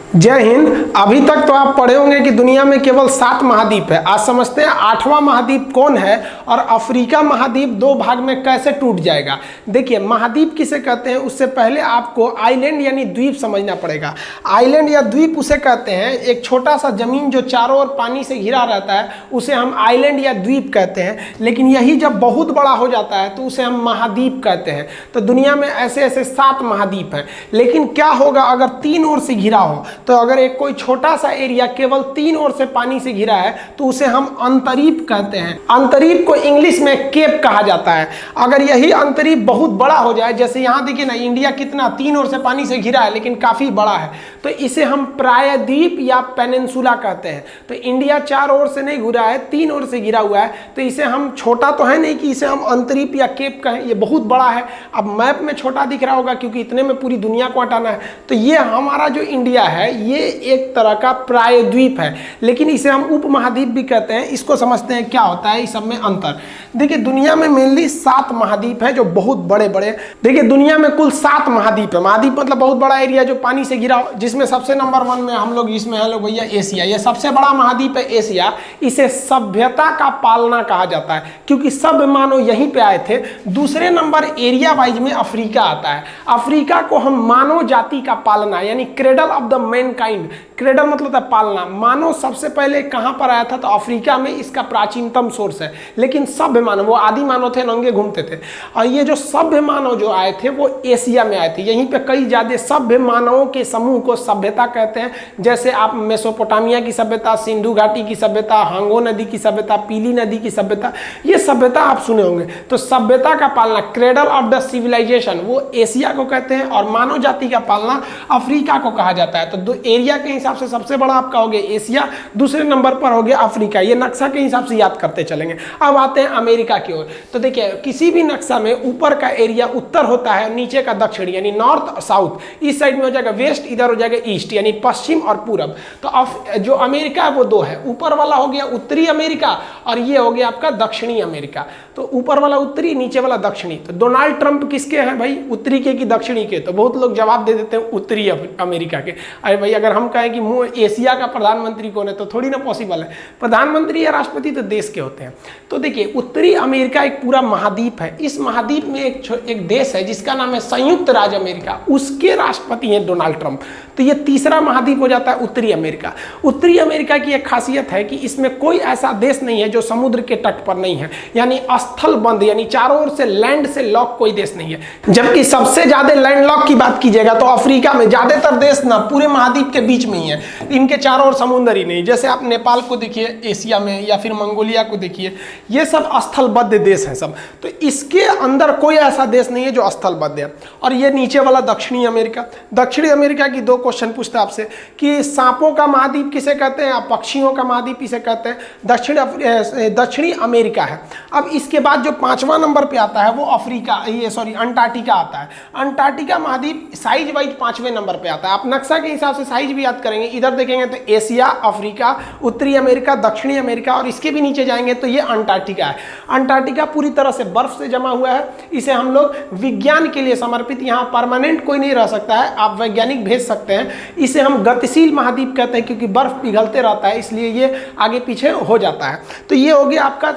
जय हिंद। अभी तक तो आप पढ़े होंगे कि दुनिया में केवल 7 महाद्वीप है। आज समझते हैं 8वां महाद्वीप कौन है और अफ्रीका महाद्वीप 2 भाग में कैसे टूट जाएगा। देखिए, महाद्वीप किसे कहते हैं उससे पहले आपको आइलैंड यानी द्वीप समझना पड़ेगा। आइलैंड या द्वीप उसे कहते हैं एक छोटा सा जमीन जो चारों ओर पानी से घिरा रहता है, उसे हम आइलैंड या द्वीप कहते हैं। लेकिन यही जब बहुत बड़ा हो जाता है तो उसे हम महाद्वीप कहते हैं। तो दुनिया में ऐसे ऐसे 7 महाद्वीप हैं। लेकिन क्या होगा अगर 3 ओर से घिरा हो? तो अगर एक कोई छोटा सा एरिया केवल 3 ओर से पानी से घिरा है तो उसे हम अंतरीप कहते हैं। अंतरीप को इंग्लिश में केप कहा जाता है। अगर यही अंतरीप बहुत बड़ा हो जाए, जैसे यहाँ देखिए ना, इंडिया कितना 3 ओर से पानी से घिरा है लेकिन काफी बड़ा है, तो इसे हम प्रायद्वीप या पेनिनसुला कहते हैं। तो इंडिया 4 ओर से नहीं घिरा है, 3 ओर से घिरा हुआ है, तो इसे हम, छोटा तो है नहीं कि इसे हम अंतरीप या केप कहें, ये बहुत बड़ा है। अब मैप में छोटा दिख रहा होगा क्योंकि इतने में पूरी दुनिया को हटाना है। तो ये हमारा जो इंडिया है ये एक तरह का प्रायद्वीप है, लेकिन इसे हम उपमहाद्वीप भी कहते हैं। इसको समझते हैं क्या होता है इस सब में अंतर। देखिए, दुनिया में मेनली 7 महाद्वीप है जो बहुत बड़े बड़े। देखिए, दुनिया में कुल 7 महाद्वीप है। महाद्वीप मतलब बहुत बड़ा एरिया जो पानी से घिरा हो, जिसमें सबसे नंबर 1 में हम लोग, इसमें है लोग भैया एशिया। ये सबसे बड़ा महाद्वीप है एशिया। इसे सभ्यता का पालना कहा जाता है क्योंकि सब मानव यहीं पे आए थे। दूसरे नंबर एरिया वाइज में अफ्रीका आता है। अफ्रीका को हम मानव जाति का पालना यानी cradle of the Mankind, cradle मतलब था पालना। मानव सबसे पहले कहां पर आया था? तो अफ्रीका में इसका प्राचीनतम सोर्स है। लेकिन सभ्य मानव, वो आदि मानव थे, नंगे घूमते थे। और ये जो सभ्य मानव जो आए थे वो एशिया में आए थे। यहीं पे कई ज्यादा सभ्य मानवों के समूह को सभ्यता कहते हैं। जैसे आप मेसोपोटामिया की सभ्यता, सिंधु घाटी की सभ्यता, हांगो नदी की सभ्यता, पीली नदी की सभ्यता, ये सभ्यता आप सुने होंगे। तो सभ्यता का पालना, क्रेडल ऑफ द सिविलाइजेशन, वो एशिया को कहते हैं। और मानव जाति का पालना अफ्रीका को कहा जाता है। तो एरिया के हिसाब से सबसे बड़ा आपका हो गया एशिया, दूसरे नंबर पर हो गया अफ्रीका। ये नक्शा के हिसाब से याद करते चलेंगे। अब आते हैं अमेरिका की ओर। तो देखिए, किसी भी नक्शा में ऊपर का एरिया उत्तर होता है, नीचे का दक्षिण यानी नॉर्थ साउथ। इस साइड में हो जाएगा वेस्ट, इधर हो जाएगा ईस्ट यानी पश्चिम और पूरब। तो जो अमेरिका है वो 2 है। ऊपर वाला हो गया उत्तरी अमेरिका और ये हो गया आपका दक्षिणी अमेरिका। तो ऊपर वाला उत्तरी, नीचे वाला दक्षिणी। तो डोनाल्ड ट्रंप किसके हैं भाई? उत्तरी के कि दक्षिणी के? तो बहुत लोग जवाब दे देते हैं उत्तरी अमेरिका के। अरे भाई, अगर हम कहें कि एशिया का प्रधानमंत्री कौन है तो थोड़ी ना पॉसिबल है। प्रधानमंत्री या राष्ट्रपति तो देश के होते हैं। तो देखिए, उत्तरी अमेरिका एक पूरा महाद्वीप है। इस महाद्वीप में एक देश है जिसका नाम है संयुक्त राज्य अमेरिका। उसके राष्ट्रपति हैं डोनाल्ड ट्रंप। तो ये तीसरा महाद्वीप हो जाता है उत्तरी अमेरिका। उत्तरी अमेरिका की एक खासियत है कि इसमें कोई ऐसा देश नहीं है जो समुद्र के तट पर नहीं है, यानी स्थल बंद, यानी चारों ओर से लैंड से लॉक कोई देश नहीं है। जबकि सबसे ज्यादा लैंड लॉक की बात कीजिएगा तो अफ्रीका में ज्यादातर देश ना पूरे महाद्वीप के बीच में ही है, इनके चारों ओर समुद्र ही नहीं। जैसे आप नेपाल को देखिए एशिया में, या फिर मंगोलिया को देखिए, ये सब स्थलबद्ध देश हैं सब। तो इसके अंदर कोई ऐसा देश नहीं है जो स्थलबद्ध है। और ये नीचे वाला दक्षिणी अमेरिका। दक्षिणी अमेरिका की 2 क्वेश्चन पूछते हैं आपसे कि सांपों का महाद्वीप किसे कहते हैं, पक्षियों का महाद्वीप किसे कहते हैं? दक्षिणी अमेरिका है। अब इसके बाद जो 5वां नंबर पे आता है वो अंटार्कटिका आता है। अंटार्कटिका महाद्वीप साइज वाइज 5वें नंबर पे आता है। आप नक्शा के हिसाब से साइज भी याद करेंगे। इधर देखेंगे तो एशिया, अफ्रीका, उत्तरी अमेरिका, दक्षिणी अमेरिका, और इसके भी नीचे जाएंगे तो ये अंटार्कटिका है। अंटार्कटिका पूरी तरह से बर्फ से जमा हुआ है। इसे हम लोग विज्ञान के लिए समर्पित, यहाँ परमानेंट कोई नहीं रह सकता है, आप वैज्ञानिक भेज सकते हैं। इसे हम गतिशील महाद्वीप कहते हैं क्योंकि बर्फ पिघलते रहता है, इसलिए ये आगे पीछे हो जाता है। तो ये हो गया आपका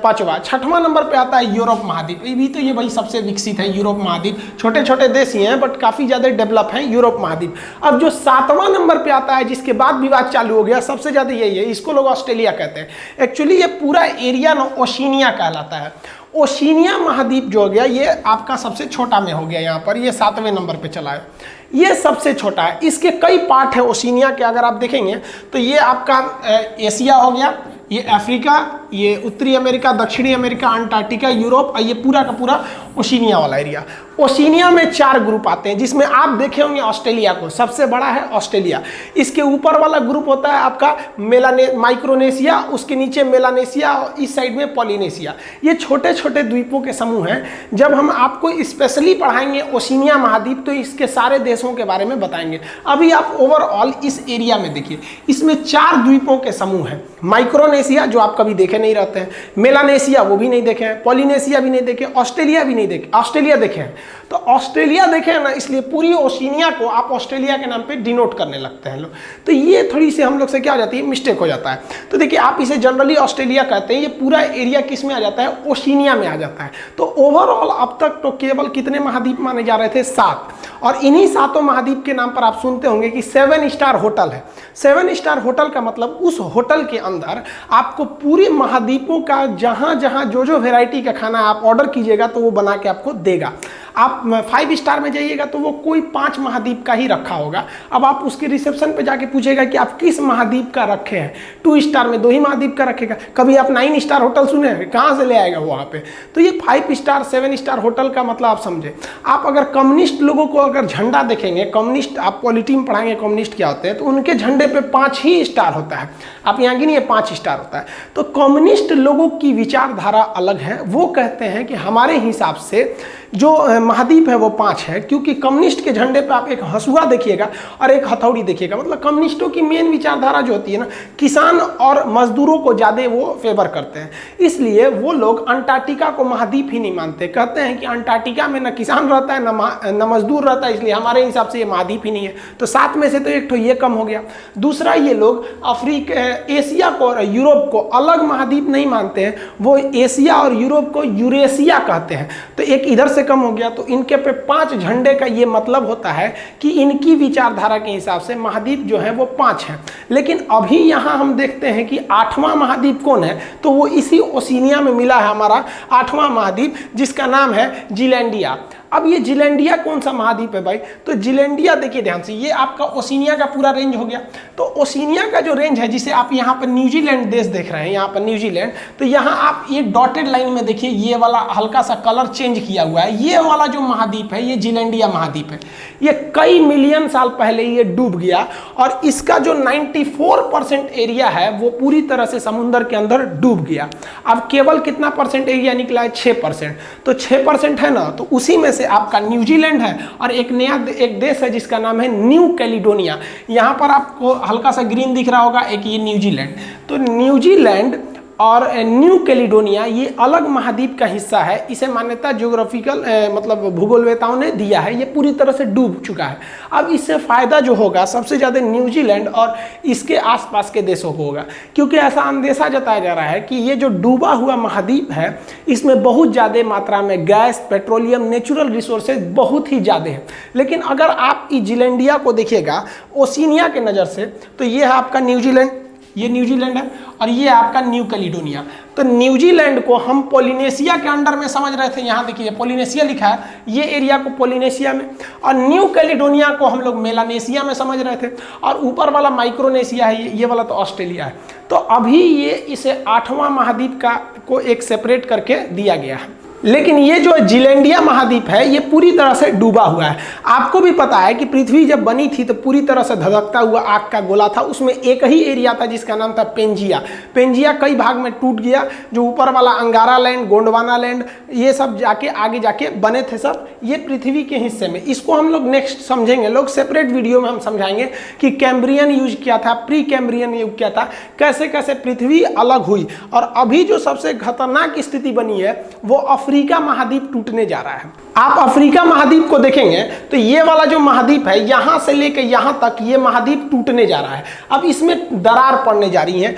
5वां। 6वां नंबर पे आता है यूरोप महाद्वीप। ये भी तो ये भाई सबसे विकसित है यूरोप महाद्वीप। छोटे छोटे देश ही हैं बट काफी ज्यादा डेवलप है यूरोप महाद्वीप। अब जो 7वां नंबर पे आता है, जिसके बाद विवाद चालू हो गया, सबसे ज्यादा यही है, इसको लोग ऑस्ट्रेलिया कहते हैं। एक्चुअली ये पूरा एरिया ना ओशिनिया कहलाता है। ओशिनिया महाद्वीप जो हो गया ये आपका सबसे छोटा में हो गया। यहाँ पर ये 7वें नंबर पे चला है, ये सबसे छोटा है। इसके कई पार्ट है ओशिनिया के। अगर आप देखेंगे तो ये आपका एशिया हो गया, ये अफ्रीका, ये उत्तरी अमेरिका, दक्षिणी अमेरिका, अंटार्कटिका, यूरोप, और ये पूरा का पूरा ओशिनिया वाला एरिया। ओशिनिया में 4 ग्रुप आते हैं, जिसमें आप देखे होंगे ऑस्ट्रेलिया को, सबसे बड़ा है ऑस्ट्रेलिया। इसके ऊपर वाला ग्रुप होता है आपका माइक्रोनेशिया, उसके नीचे मेलानेशिया, और इस साइड में पॉलिनेशिया। ये छोटे छोटे द्वीपों के समूह हैं। जब हम आपको स्पेशली पढ़ाएंगे ओशिनिया महाद्वीप तो इसके सारे देशों के बारे में बताएंगे। अभी आप ओवरऑल इस एरिया में देखिए, इसमें 4 द्वीपों के समूह हैं। माइक्रोनेशिया जो आप कभी देखे नहीं रहते हैं, मेलानेशिया वो भी नहीं देखे हैं, पॉलिनेशिया भी नहीं देखे, ऑस्ट्रेलिया भी नहीं नहीं देखे, ऑस्ट्रेलिया देखे हैं, तो ऑस्ट्रेलिया देखे हैं ना, इसलिए पूरी ओशिनिया को आप ऑस्ट्रेलिया के नाम पे डिनोट करने लगते हैं लोग। तो ये थोड़ी सी हम लोग से क्या हो जाती है, मिस्टेक हो जाता है। तो देखिए आप इसे जनरली ऑस्ट्रेलिया कहते हैं, ये पूरा एरिया किस में आ जाता है, ओशिनिया में आ जाता है। तो ओवरऑल अब तक तो केवल कितने महाद्वीप माने जा रहे थे, 7, और इन्हीं 7 महाद्वीप के नाम पर आप सुनते होंगे कि 7 स्टार होटल है। 7 स्टार होटल का मतलब उस होटल के अंदर आपको पूरे महाद्वीपों का जहां जहां जो जो वेराइटी का खाना आप ऑर्डर कीजिएगा तो वो बना के आपको देगा। आप 5 स्टार में जाइएगा तो वो कोई 5 महाद्वीप का ही रखा होगा। अब आप उसके रिसेप्शन पे जाके पूछेगा कि आप किस महाद्वीप का रखे हैं, 2 स्टार में 2 ही महाद्वीप का रखेगा। कभी आप 9 स्टार होटल सुने हैं, कहाँ से ले आएगा वहाँ पे। तो ये 5 स्टार 7 स्टार होटल का मतलब आप समझे। आप अगर कम्युनिस्ट लोगों को अगर झंडा देखेंगे, कम्युनिस्ट आप पॉलिटी में पढ़ाएंगे कम्युनिस्ट क्या होते हैं, तो उनके झंडे पे 5 ही स्टार होता है। आप यहाँ की नहीं, 5 स्टार होता है। तो कम्युनिस्ट लोगों की विचारधारा अलग है, वो कहते हैं कि हमारे हिसाब से जो महाद्वीप है वो 5 है, क्योंकि कम्युनिस्ट के झंडे पे आप एक हंसुआ देखिएगा और एक हथौड़ी देखिएगा। मतलब कम्युनिस्टों की मेन विचारधारा जो होती है ना, किसान और मजदूरों को ज़्यादा वो फेवर करते हैं, इसलिए वो लोग अंटार्कटिका को महाद्वीप ही नहीं मानते। कहते हैं कि अंटार्कटिका में न किसान रहता है न मजदूर रहता है, इसलिए हमारे हिसाब से ये महाद्वीप ही नहीं है। तो 7 में से तो एक तो ये कम हो गया। दूसरा, ये लोग एशिया को और यूरोप को अलग महाद्वीप नहीं मानते हैं, वो एशिया और यूरोप को यूरेशिया कहते हैं। तो एक इधर से कम हो गया। तो इनके पे 5 झंडे का ये मतलब होता है कि इनकी विचारधारा के हिसाब से महाद्वीप जो है वो 5 है। लेकिन अभी यहाँ हम देखते हैं कि 8वां महाद्वीप कौन है, तो वो इसी ओशिनिया में मिला है हमारा 8वां महाद्वीप, जिसका नाम है जीलैंडिया। अब ये जीलैंडिया कौन सा महाद्वीप है भाई, तो जीलैंडिया देखिए ध्यान से, ये आपका ओशिनिया का पूरा रेंज हो गया। तो ओशिनिया का जो रेंज है, जिसे आप यहाँ पर न्यूजीलैंड देश देख रहे हैं, यहाँ पर न्यूजीलैंड, तो यहाँ आप ये डॉटेड लाइन में देखिए, ये वाला हल्का सा कलर चेंज किया हुआ है, ये वाला जो महाद्वीप है ये जीलैंडिया महाद्वीप है। ये कई मिलियन साल पहले ये डूब गया और इसका जो 94% एरिया है वो पूरी तरह से समुद्र के अंदर डूब गया। अब केवल कितना परसेंट एरिया निकला है, 6%। तो 6% है ना, तो उसी में से आपका न्यूजीलैंड है और एक देश है जिसका नाम है न्यू कैलिडोनिया। यहाँ पर आपको हल्का सा ग्रीन दिख रहा होगा, एक ये न्यूजीलैंड। तो न्यूजीलैंड और न्यू कैलिडोनिया ये अलग महाद्वीप का हिस्सा है। इसे मान्यता ज्योग्राफिकल मतलब भूगोलवेताओं ने दिया है, ये पूरी तरह से डूब चुका है। अब इससे फ़ायदा जो होगा सबसे ज़्यादा न्यूजीलैंड और इसके आसपास के देशों को होगा, क्योंकि ऐसा अंदेशा जताया जा रहा है कि ये जो डूबा हुआ महाद्वीप है इसमें बहुत ज़्यादा मात्रा में गैस, पेट्रोलियम, नेचुरल रिसोर्सेज बहुत ही ज़्यादा है। लेकिन अगर आप इस जीलैंडिया को देखिएगा ओशिनिया के नज़र से, तो ये है आपका न्यूजीलैंड, ये न्यूजीलैंड है और ये आपका न्यू कैलिडोनिया। तो न्यूजीलैंड को हम पोलिनेशिया के अंडर में समझ रहे थे, यहाँ देखिए पोलिनेशिया लिखा है, ये एरिया को पोलिनेशिया में, और न्यू कैलिडोनिया को हम लोग मेलानेशिया में समझ रहे थे, और ऊपर वाला माइक्रोनेशिया है, ये वाला तो ऑस्ट्रेलिया है। तो अभी ये इसे 8वां महाद्वीप का को एक सेपरेट करके दिया गया है। लेकिन ये जो जीलैंडिया महाद्वीप है ये पूरी तरह से डूबा हुआ है। आपको भी पता है कि पृथ्वी जब बनी थी तो पूरी तरह से धधकता हुआ आग का गोला था, उसमें एक ही एरिया था जिसका नाम था पेंजिया। पेंजिया कई भाग में टूट गया, जो ऊपर वाला अंगारा लैंड, गोंडवाना लैंड, ये सब जाके आगे जाके बने थे सब, ये पृथ्वी के हिस्से में। इसको हम लोग नेक्स्ट समझेंगे, लोग सेपरेट वीडियो में हम समझाएंगे कि कैम्ब्रियन युग क्या था, प्री कैम्ब्रियन युग क्या था, कैसे कैसे पृथ्वी अलग हुई। और अभी जो सबसे खतरनाक स्थिति बनी है वो अफ्रीका महाद्वीप टूटने जा रहा है। आप अफ्रीका महाद्वीप को देखेंगे तो ये वाला जो महाद्वीप है यहां से लेकर यहां तक ये महाद्वीप टूटने जा रहा है। अब इसमें दरार पड़ने जा रही है,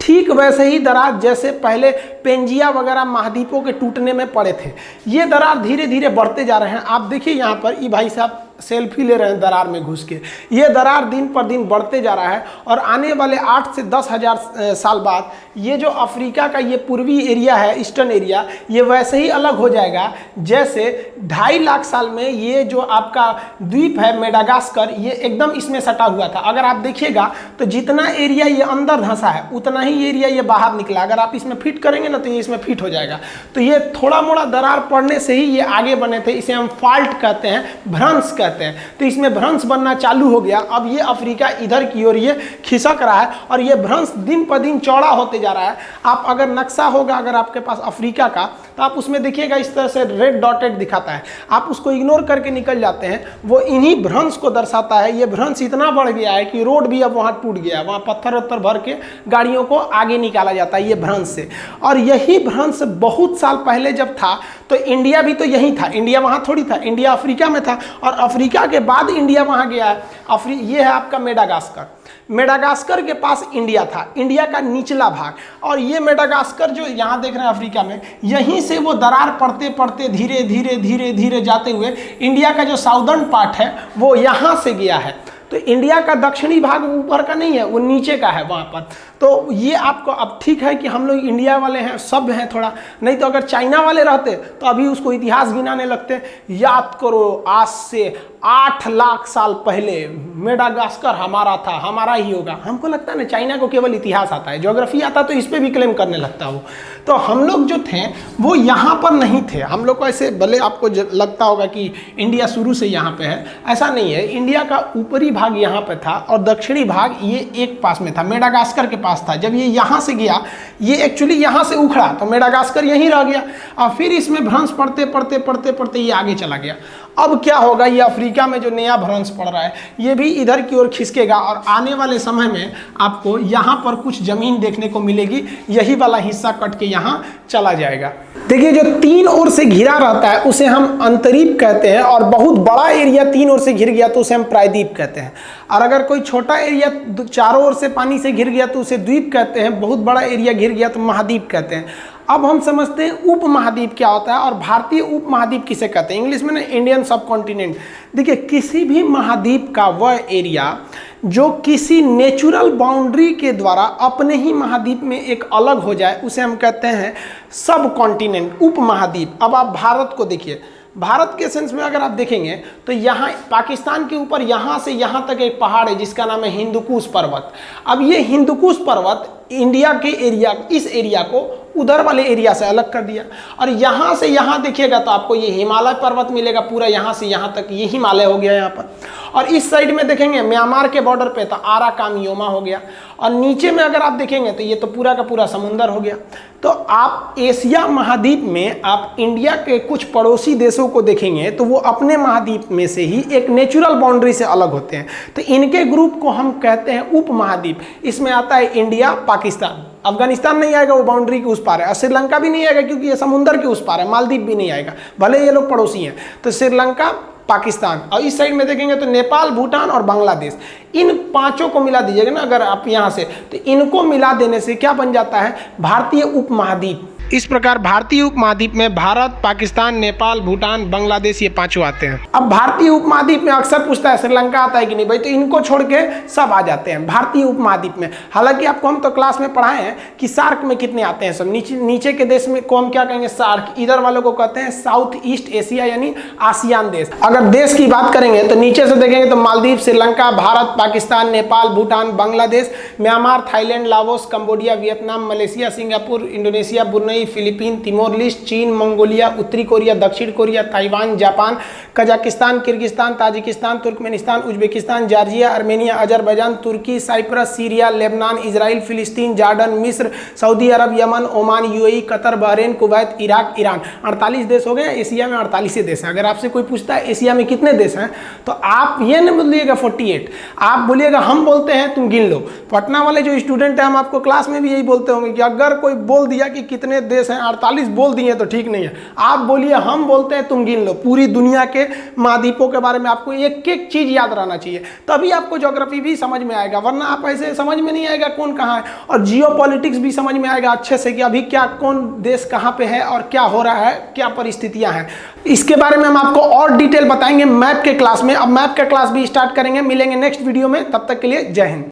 ठीक वैसे ही दरार जैसे पहले पेंजिया वगैरह महाद्वीपों के टूटने में पड़े थे, ये दरार धीरे धीरे बढ़ते जा रहे हैं। आप देखिए यहाँ पर ये भाई साहब सेल्फी ले रहे हैं दरार में घुस के, ये दरार दिन पर दिन बढ़ते जा रहा है और आने वाले 8 से 10 हज़ार साल बाद ये जो अफ्रीका का ये पूर्वी एरिया है, ईस्टर्न एरिया, ये वैसे ही अलग हो जाएगा जैसे 2.5 लाख साल में ये जो आपका द्वीप है मेडागास्कर, ये एकदम इसमें सटा हुआ था। अगर आप देखिएगा तो जितना एरिया ये अंदर धंसा है उतना ही एरिया ये बाहर निकला। अगर आप इसमें फिट करेंगे ना तो ये इसमें फिट हो जाएगा। तो ये थोड़ा मोड़ा दरार पड़ने से ही ये आगे बने थे, इसे हम फॉल्ट कहते हैं, भ्रंश कहते हैं। तो इसमें भ्रंश बनना चालू हो गया। अब ये अफ्रीका इधर की ओर ये खिसक रहा है और ये भ्रंश दिन पर दिन चौड़ा होते जा रहा है। आप अगर नक्शा होगा अगर आपके पास अफ्रीका का, तो आप उसमें देखिएगा इस तरह से रेड डॉटेड दिखाता है, आप उसको इग्नोर करके निकल जाते हैं, वो इन्हीं भ्रंश को दर्शाता है। ये भ्रंश इतना बढ़ गया है कि रोड भी अब वहाँ टूट गया है, वहाँ पत्थर वत्थर भर के गाड़ियों को आगे निकाला जाता है ये भ्रंश से। और यही भ्रंश बहुत साल पहले जब था तो इंडिया भी तो यही था, इंडिया वहाँ थोड़ी था, इंडिया अफ्रीका में था और अफ्रीका के बाद इंडिया वहाँ गया है। ये है आपका मेडागास्कर, मेडागास्कर के पास इंडिया था, इंडिया का निचला भाग। और ये मेडागास्कर जो यहाँ देख रहे हैं अफ्रीका में, यहीं से वो दरार पड़ते पड़ते धीरे धीरे धीरे धीरे जाते हुए इंडिया का जो साउदर्न पार्ट है वो यहाँ से गया है। तो इंडिया का दक्षिणी भाग ऊपर का नहीं है, वो नीचे का है वहाँ पर। तो ये आपको अब ठीक है कि हम लोग इंडिया वाले हैं, सब हैं थोड़ा, नहीं तो अगर चाइना वाले रहते तो अभी उसको इतिहास गिनाने लगते। याद करो आज से 8 लाख साल पहले मेडागास्कर हमारा था, हमारा ही होगा। हमको लगता है ना चाइना को केवल इतिहास आता है, ज्योग्राफी आता तो इस पर भी क्लेम करने लगता वो। तो हम लोग जो थे वो यहाँ पर नहीं थे, हम लोग को ऐसे भले आपको लगता होगा कि इंडिया शुरू से यहाँ पे है, ऐसा नहीं है। इंडिया का ऊपरी भाग यहाँ पे था और दक्षिणी भाग ये एक पास में था, मेडागास्कर के पास था। जब ये यहाँ से गया, ये एक्चुअली यहाँ से उखड़ा तो मेडागास्कर यहीं रह गया और फिर इसमें भ्रंश पड़ते पड़ते पड़ते पड़ते ये आगे चला गया। अब क्या होगा, ये अफ्रीका में जो नया भ्रंश पड़ रहा है ये भी इधर की ओर खिसकेगा और आने वाले समय में आपको यहाँ पर कुछ जमीन देखने को मिलेगी, यही वाला हिस्सा कट के यहाँ चला जाएगा। देखिए जो 3 ओर से घिरा रहता है उसे हम अंतरीप कहते हैं और बहुत बड़ा एरिया 3 ओर से घिर गया तो उसे हम प्रायद्वीप कहते हैं। और अगर कोई छोटा एरिया चारों ओर से पानी से घिर गया तो उसे द्वीप कहते हैं, बहुत बड़ा एरिया घिर गया तो महाद्वीप कहते हैं। अब हम समझते हैं उप महाद्वीप क्या होता है और भारतीय उप महाद्वीप किसे कहते हैं, इंग्लिश में ना इंडियन सब कॉन्टिनेंट। देखिए किसी भी महाद्वीप का वह एरिया जो किसी नेचुरल बाउंड्री के द्वारा अपने ही महाद्वीप में एक अलग हो जाए उसे हम कहते हैं सब कॉन्टिनेंट, उप महाद्वीप। अब आप भारत को देखिए, भारत के सेंस में अगर आप देखेंगे तो यहाँ पाकिस्तान के ऊपर यहाँ से यहाँ तक एक पहाड़ है जिसका नाम है हिंदुकुश पर्वत। अब ये हिंदुकुश पर्वत इंडिया के एरिया, इस एरिया को उधर वाले एरिया से अलग कर दिया और यहाँ से यहाँ देखिएगा तो आपको ये हिमालय पर्वत मिलेगा, पूरा यहाँ से यहाँ तक ये हिमालय हो गया यहाँ पर। और इस साइड में देखेंगे म्यांमार के बॉर्डर पे तो आराकामियोमा हो गया और नीचे में अगर आप देखेंगे तो ये तो पूरा का पूरा समुंदर हो गया। तो आप एशिया महाद्वीप में आप इंडिया के कुछ पड़ोसी देशों को देखेंगे तो वो अपने महाद्वीप में से ही एक नेचुरल बाउंड्री से अलग होते हैं, तो इनके ग्रुप को हम कहते हैं उप महाद्वीप। इसमें आता है इंडिया, पाकिस्तान, अफगानिस्तान नहीं आएगा, वो बाउंड्री के उस पार है, और श्रीलंका भी नहीं आएगा क्योंकि ये समुंदर के उस पार है, मालदीव भी नहीं आएगा, भले ये लोग पड़ोसी हैं। तो श्रीलंका, पाकिस्तान, और इस साइड में देखेंगे तो नेपाल, भूटान और बांग्लादेश, इन 5 को मिला दीजिएगा ना अगर आप यहाँ से, तो इनको मिला देने से क्या बन जाता है, भारतीय उपमहाद्वीप। इस प्रकार भारतीय उपमहाद्वीप में भारत, पाकिस्तान, नेपाल, भूटान, बांग्लादेश ये 5 आते हैं। अब भारतीय उपमहाद्वीप में अक्सर पूछता है श्रीलंका आता है कि नहीं भाई, तो इनको छोड़ के सब आ जाते हैं भारतीय उपमहाद्वीप में। हालांकि आपको हम तो क्लास में पढ़ाए हैं कि सार्क में कितने आते हैं सब, नीचे के देश में को हम क्या कहेंगे, सार्क। इधर वालों को कहते हैं साउथ ईस्ट एशिया यानी आसियान देश। अगर देश की बात करेंगे तो नीचे से देखेंगे तो Maldives, Sri Lanka, Bharat, Pakistan, Nepal, Bhutan, Bangladesh, Myanmar, Thailand, Laos, Cambodia, Vietnam, Malaysia, Singapore, Indonesia, Brunei, Philippine, Timor Leste, चीन, मंगोलिया, उत्तरी कोरिया, दक्षिण Korea, Taiwan, Japan, Kazakhstan, Kyrgyzstan, Tajikistan, Turkmenistan, Uzbekistan, Georgia, Armenia, Azerbaijan, Turkey, Cyprus, Syria, Lebanon, Israel, Palestine, Jordan, मिस्र, Saudi Arab, Yemen, Oman, UAE, Qatar, Bahrain, Kuwait, Iraq, Iran. 48 देश हो गए। Asia में 48 देश हैं। अगर आपसे कोई पूछता है एशिया में कितने देश हैं तो आप ये नहीं बोलिएगा 48, आप बोलिएगा हम बोलते हैं, तुम गिन लो। पटना वाले जो स्टूडेंट हैं हम आपको क्लास में भी यही बोलते होंगे कि अगर कोई बोल दिया कि कितने देश हैं, 48 बोल दिए तो ठीक नहीं है, आप बोलिए हम बोलते हैं, तुम गिन लो। पूरी दुनिया के महाद्वीपों के बारे में आपको एक एक चीज याद रहना चाहिए, तभी आपको ज्योग्राफी भी समझ में आएगा, वरना आप ऐसे समझ में नहीं आएगा कौन कहाँ है। और जियो पॉलिटिक्स भी समझ में आएगा अच्छे से कि अभी क्या कौन देश कहाँ पे है और क्या हो रहा है, क्या परिस्थितियां हैं। इसके बारे में हम आपको और डिटेल बताएंगे मैप के क्लास में। अब मैप का क्लास भी स्टार्ट करेंगे, मिलेंगे नेक्स्ट वीडियो में, तब तक के लिए जय हिंद।